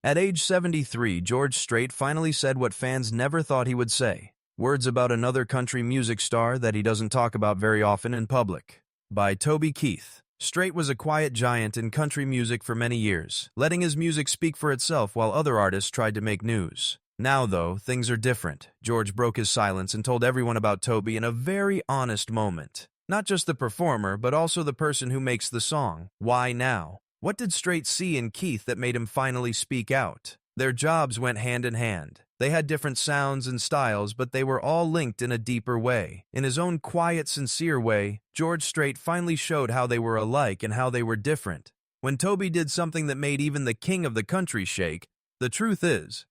At age 73, George Strait finally said what fans never thought he would say. Words about another country music star that he doesn't talk about very often in public. By Toby Keith. Strait was a quiet giant in country music for many years, letting his music speak for itself while other artists tried to make news. Now, though, things are different. George broke his silence and told everyone about Toby in a very honest moment. Not just the performer, but also the person who makes the song. Why now? What did Strait see in Keith that made him finally speak out? Their jobs went hand in hand. They had different sounds and styles, but they were all linked in a deeper way. In his own quiet, sincere way, George Strait finally showed how they were alike and how they were different. When Toby did something that made even the king of the country shake, the truth is,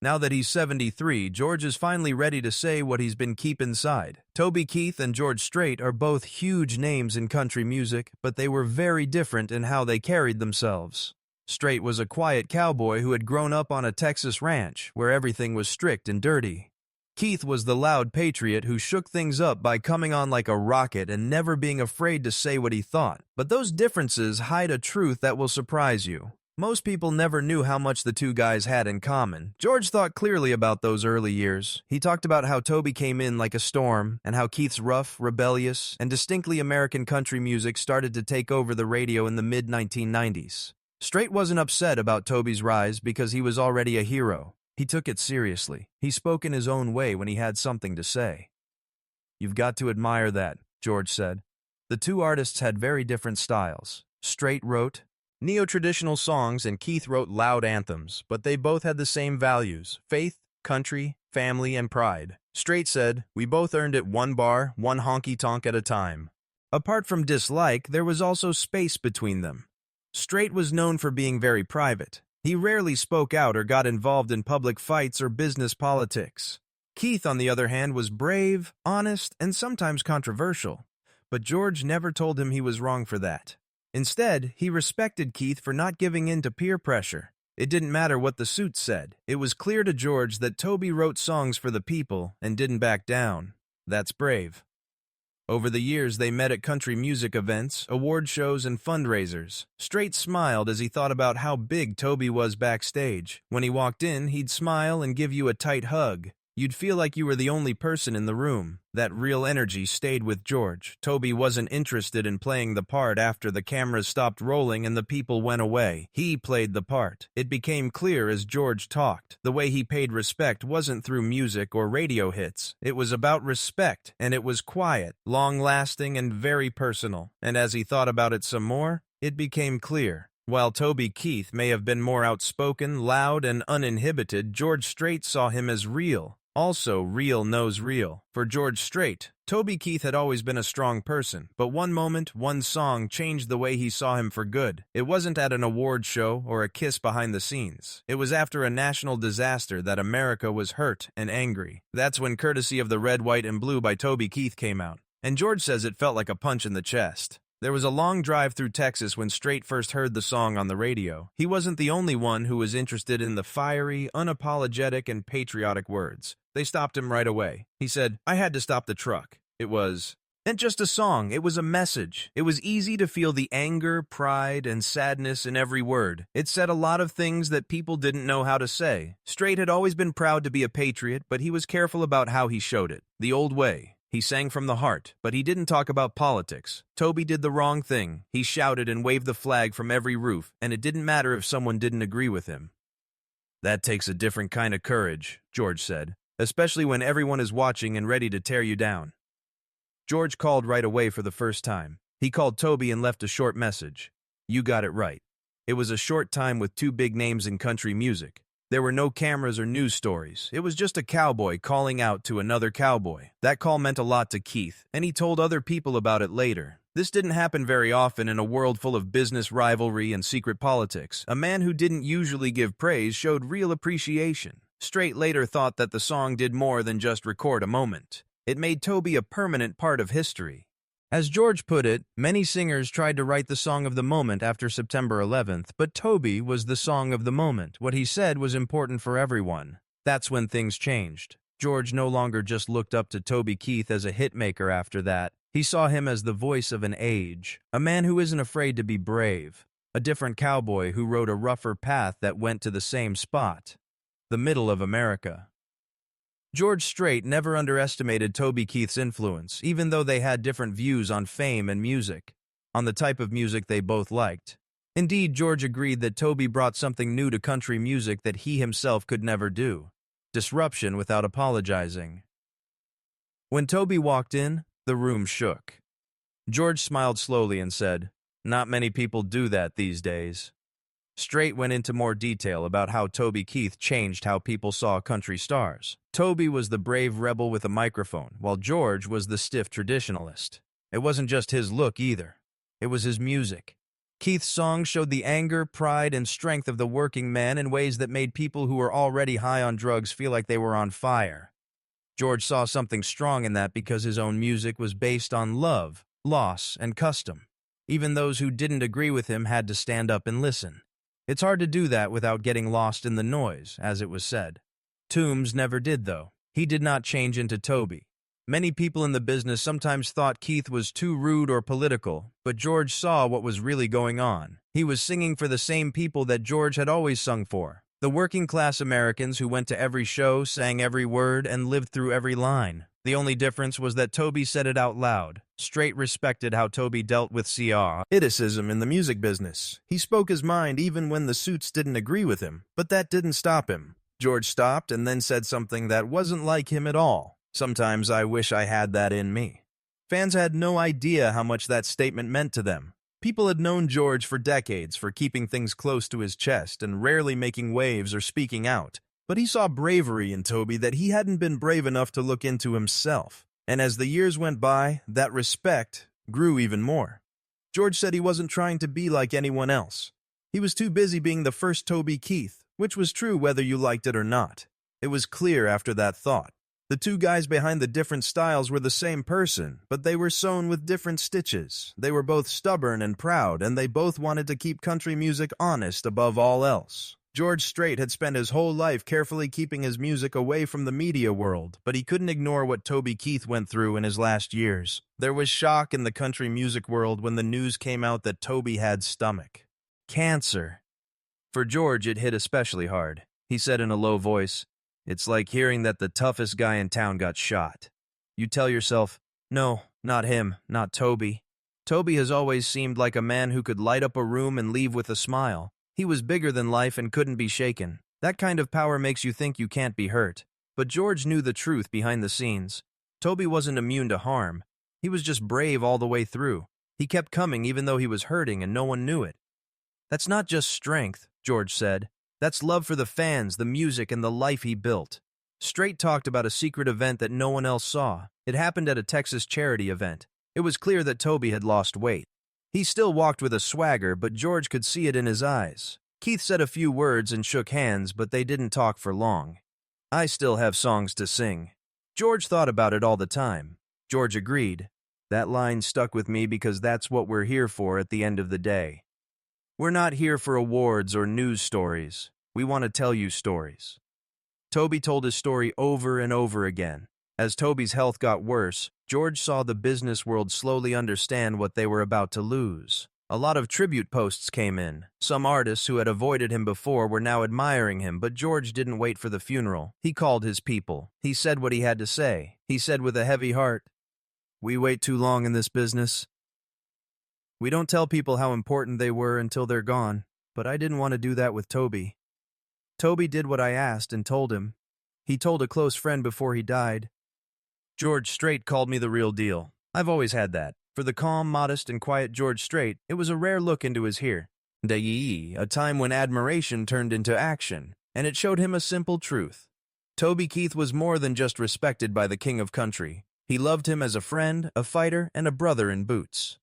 now that he's 73, George is finally ready to say what he's been keeping inside. Toby Keith and George Strait are both huge names in country music, but they were very different in how they carried themselves. Strait was a quiet cowboy who had grown up on a Texas ranch where everything was strict and dirty. Keith was the loud patriot who shook things up by coming on like a rocket and never being afraid to say what he thought. But those differences hide a truth that will surprise you. Most people never knew how much the two guys had in common. George thought clearly about those early years. He talked about how Toby came in like a storm, and how Keith's rough, rebellious, and distinctly American country music started to take over the radio in the mid-1990s. Strait wasn't upset about Toby's rise because he was already a hero. He took it seriously. He spoke in his own way when he had something to say. "You've got to admire that," George said. The two artists had very different styles. Strait wrote neo-traditional songs and Keith wrote loud anthems, but they both had the same values: faith, country, family, and pride. Strait said, "We both earned it one bar, one honky-tonk at a time." Apart from dislike, there was also space between them. Strait was known for being very private. He rarely spoke out or got involved in public fights or business politics. Keith, on the other hand, was brave, honest, and sometimes controversial. But George never told him he was wrong for that. Instead, he respected Keith for not giving in to peer pressure. It didn't matter what the suits said. It was clear to George that Toby wrote songs for the people and didn't back down. That's brave. Over the years, they met at country music events, award shows, and fundraisers. Strait smiled as he thought about how big Toby was backstage. When he walked in, he'd smile and give you a tight hug. You'd feel like you were the only person in the room. That real energy stayed with George. Toby wasn't interested in playing the part after the cameras stopped rolling and the people went away. He played the part. It became clear as George talked. The way he paid respect wasn't through music or radio hits. It was about respect, and it was quiet, long-lasting, and very personal. And as he thought about it some more, it became clear. While Toby Keith may have been more outspoken, loud, and uninhibited, George Strait saw him as real. Also, real knows real. For George Strait, Toby Keith had always been a strong person, but one moment, one song changed the way he saw him for good. It wasn't at an award show or a kiss behind the scenes. It was after a national disaster that America was hurt and angry. That's when Courtesy of the Red, White, and Blue by Toby Keith came out. And George says it felt like a punch in the chest. There was a long drive through Texas when Strait first heard the song on the radio. He wasn't the only one who was interested in the fiery, unapologetic, and patriotic words. They stopped him right away. He said, "I had to stop the truck. It wasn't just a song, it was a message. It was easy to feel the anger, pride, and sadness in every word. It said a lot of things that people didn't know how to say." Strait had always been proud to be a patriot, but he was careful about how he showed it. The old way. He sang from the heart, but he didn't talk about politics. Toby did the wrong thing. He shouted and waved the flag from every roof, and it didn't matter if someone didn't agree with him. "That takes a different kind of courage," George said, "especially when everyone is watching and ready to tear you down." George called right away for the first time. He called Toby and left a short message. "You got it right." It was a short time with two big names in country music. There were no cameras or news stories. It was just a cowboy calling out to another cowboy. That call meant a lot to Keith, and he told other people about it later. This didn't happen very often in a world full of business rivalry and secret politics. A man who didn't usually give praise showed real appreciation. Strait later thought that the song did more than just record a moment. It made Toby a permanent part of history. As George put it, many singers tried to write the song of the moment after September 11th, but Toby was the song of the moment. What he said was important for everyone. That's when things changed. George no longer just looked up to Toby Keith as a hitmaker after that. He saw him as the voice of an age, a man who isn't afraid to be brave. a different cowboy who rode a rougher path that went to the same spot, the middle of America. George Strait never underestimated Toby Keith's influence, even though they had different views on fame and music, on the type of music they both liked. Indeed, George agreed that Toby brought something new to country music that he himself could never do: disruption without apologizing. When Toby walked in, the room shook. George smiled slowly and said, "Not many people do that these days." Strait went into more detail about how Toby Keith changed how people saw country stars. Toby was the brave rebel with a microphone, while George was the stiff traditionalist. It wasn't just his look either. It was his music. Keith's songs showed the anger, pride, and strength of the working man in ways that made people who were already high on drugs feel like they were on fire. George saw something strong in that because his own music was based on love, loss, and custom. Even those who didn't agree with him had to stand up and listen. It's hard to do that without getting lost in the noise, as it was said. Toombs never did, though. He did not change into Toby. Many people in the business sometimes thought Keith was too rude or political, but George saw what was really going on. He was singing for the same people that George had always sung for: the working-class Americans who went to every show, sang every word, and lived through every line. The only difference was that Toby said it out loud. Strait respected how Toby dealt with criticism in the music business. He spoke his mind even when the suits didn't agree with him, but that didn't stop him. George stopped and then said something that wasn't like him at all. "Sometimes I wish I had that in me." Fans had no idea how much that statement meant to them. People had known George for decades for keeping things close to his chest and rarely making waves or speaking out. But he saw bravery in Toby that he hadn't been brave enough to look into himself. And as the years went by, that respect grew even more. George said he wasn't trying to be like anyone else. He was too busy being the first Toby Keith, which was true whether you liked it or not. It was clear after that thought. The two guys behind the different styles were the same person, but they were sewn with different stitches. They were both stubborn and proud, and they both wanted to keep country music honest above all else. George Strait had spent his whole life carefully keeping his music away from the media world, but he couldn't ignore what Toby Keith went through in his last years. There was shock in the country music world when the news came out that Toby had stomach cancer. For George, it hit especially hard. He said in a low voice, "It's like hearing that the toughest guy in town got shot. You tell yourself, no, not him, not Toby." Toby has always seemed like a man who could light up a room and leave with a smile. He was bigger than life and couldn't be shaken. That kind of power makes you think you can't be hurt. But George knew the truth behind the scenes. Toby wasn't immune to harm. He was just brave all the way through. He kept coming even though he was hurting and no one knew it. "That's not just strength," George said. "That's love for the fans, the music, and the life he built." Strait talked about a secret event that no one else saw. It happened at a Texas charity event. It was clear that Toby had lost weight. He still walked with a swagger, but George could see it in his eyes. Keith said a few words and shook hands, but they didn't talk for long. "I still have songs to sing." George thought about it all the time. George agreed. "That line stuck with me because that's what we're here for at the end of the day. We're not here for awards or news stories. We want to tell you stories." Toby told his story over and over again. As Toby's health got worse, George saw the business world slowly understand what they were about to lose. A lot of tribute posts came in. Some artists who had avoided him before were now admiring him, but George didn't wait for the funeral. He called his people. He said what he had to say. He said with a heavy heart, "We wait too long in this business. We don't tell people how important they were until they're gone, but I didn't want to do that with Toby. Toby did what I asked and told him. He told a close friend before he died. George Strait called me the real deal. I've always had that. For the calm, modest, and quiet George Strait, it was a rare look into his a time when admiration turned into action, and it showed him a simple truth. Toby Keith was more than just respected by the king of country. He loved him as a friend, a fighter, and a brother in boots.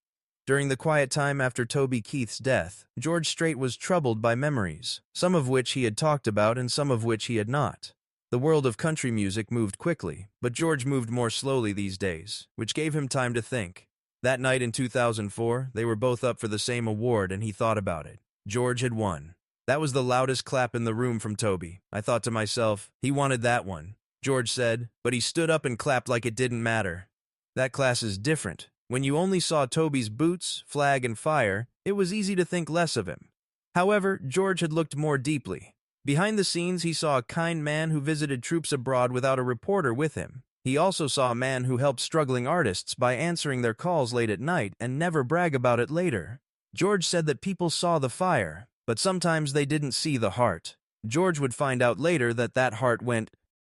During the quiet time after Toby Keith's death, George Strait was troubled by memories, some of which he had talked about and some of which he had not. The world of country music moved quickly, but George moved more slowly these days, which gave him time to think. That night in 2004, they were both up for the same award and he thought about it. George had won. That was the loudest clap in the room from Toby. I thought to myself, he wanted that one. George said, but he stood up and clapped like it didn't matter. That class is different. When you only saw Toby's boots, flag, and fire, it was easy to think less of him. However, George had looked more deeply. Behind the scenes, he saw a kind man who visited troops abroad without a reporter with him. He also saw a man who helped struggling artists by answering their calls late at night and never brag about it later. George said that people saw the fire, but sometimes they didn't see the heart. George would find out later that that heart went